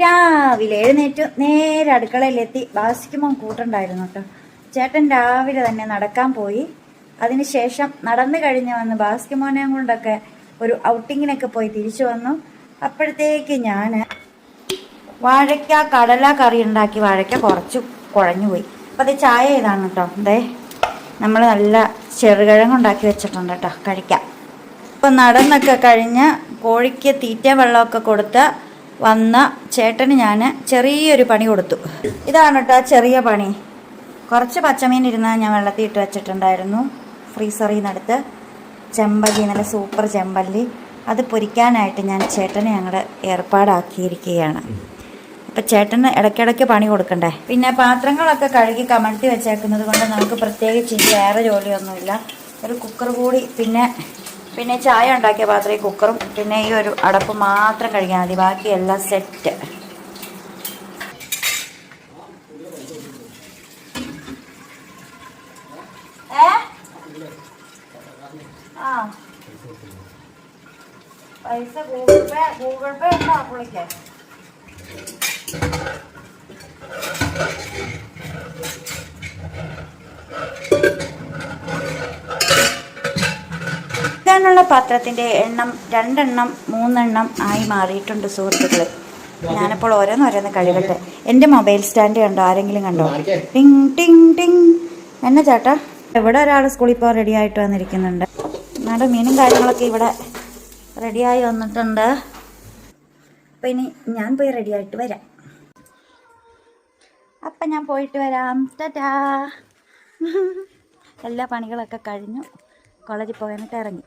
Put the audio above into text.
രാവിലെ എഴുന്നേറ്റു നേരെ അടുക്കളയിലെത്തി. ബാസിക്കുമ്പോൾ കൂട്ടുണ്ടായിരുന്നു കേട്ടോ. ചേട്ടൻ രാവിലെ തന്നെ നടക്കാൻ പോയി. അതിനുശേഷം നടന്നു കഴിഞ്ഞ് വന്ന് ബാസ്കിമോനെയും കൊണ്ടൊക്കെ ഒരു ഔട്ടിങ്ങിനൊക്കെ പോയി തിരിച്ചു വന്നു. അപ്പോഴത്തേക്ക് ഞാൻ വാഴയ്ക്ക കടല കറി ഉണ്ടാക്കി. വാഴയ്ക്ക കുറച്ച് കുഴഞ്ഞു പോയി. അപ്പം അത് ചായ ഇതാണ് കേട്ടോ. അതെ, നമ്മൾ നല്ല ചെറുകിഴങ്ങുണ്ടാക്കി വെച്ചിട്ടുണ്ട് കേട്ടോ, കഴിക്കാം. അപ്പം നടന്നൊക്കെ കഴിഞ്ഞ് കോഴിക്ക് തീറ്റ വെള്ളമൊക്കെ കൊടുത്ത് വന്ന ചേട്ടന് ഞാൻ ചെറിയൊരു പണി കൊടുത്തു. ഇതാണ് കേട്ടോ ചെറിയ പണി. കുറച്ച് പച്ചമീൻ ഇരുന്ന് ഞാൻ വെള്ളത്തിൽ ഇട്ട് വെച്ചിട്ടുണ്ടായിരുന്നു ഫ്രീസറിൽ നിന്നെടുത്ത്. ചെമ്പല്ലി, നല്ല സൂപ്പർ ചെമ്പല്ലി, അത് പൊരിക്കാനായിട്ട് ഞാൻ ചേട്ടനെ ഞങ്ങളുടെ ഏർപ്പാടാക്കിയിരിക്കുകയാണ്. അപ്പം ചേട്ടന് ഇടയ്ക്കിടയ്ക്ക് പണി കൊടുക്കണ്ടേ. പിന്നെ പാത്രങ്ങളൊക്കെ കഴുകി കമഴ്ത്തി വെച്ചേക്കുന്നത് കൊണ്ട് നമുക്ക് പ്രത്യേകിച്ച് വേറെ ജോലിയൊന്നുമില്ല. ഒരു കുക്കർ കൂടി, പിന്നെ ചായ ഉണ്ടാക്കിയ പാത്രം ഈ കുക്കറും, പിന്നെ ഈ ഒരു അടപ്പ് മാത്രം കഴുകിയാൽ മതി. ബാക്കിയെല്ലാം സെറ്റ്. പൈസ ഗൂഗിൾ പേ ഉണ്ടോ പുള്ളിക്ക്? ുള്ള പാത്രത്തിൻ്റെ എണ്ണം 2 എണ്ണം 3 എണ്ണം ആയി മാറിയിട്ടുണ്ട് സുഹൃത്തുക്കളെ. ഞാനിപ്പോൾ ഓരോന്നോരോന്ന് കഴുകട്ടെ. എൻ്റെ മൊബൈൽ സ്റ്റാൻഡ് കണ്ടോ? ആരെങ്കിലും കണ്ടോ? ടിങ് ടിങ് ടിങ്. എന്നെ ചേട്ടാ, ഇവിടെ ഒരാൾ സ്കൂളിൽ പോകാൻ റെഡി ആയിട്ട് വന്നിരിക്കുന്നുണ്ട്. നമ്മുടെ മീനും കാര്യങ്ങളൊക്കെ ഇവിടെ റെഡിയായി വന്നിട്ടുണ്ട്. അപ്പം ഇനി ഞാൻ പോയി റെഡിയായിട്ട് വരാം. അപ്പം ഞാൻ പോയിട്ട് വരാം. ടാറ്റാ. എല്ലാ പണികളൊക്കെ കഴിഞ്ഞു. കോളേജിൽ പോകാനായിട്ട് ഇറങ്ങി.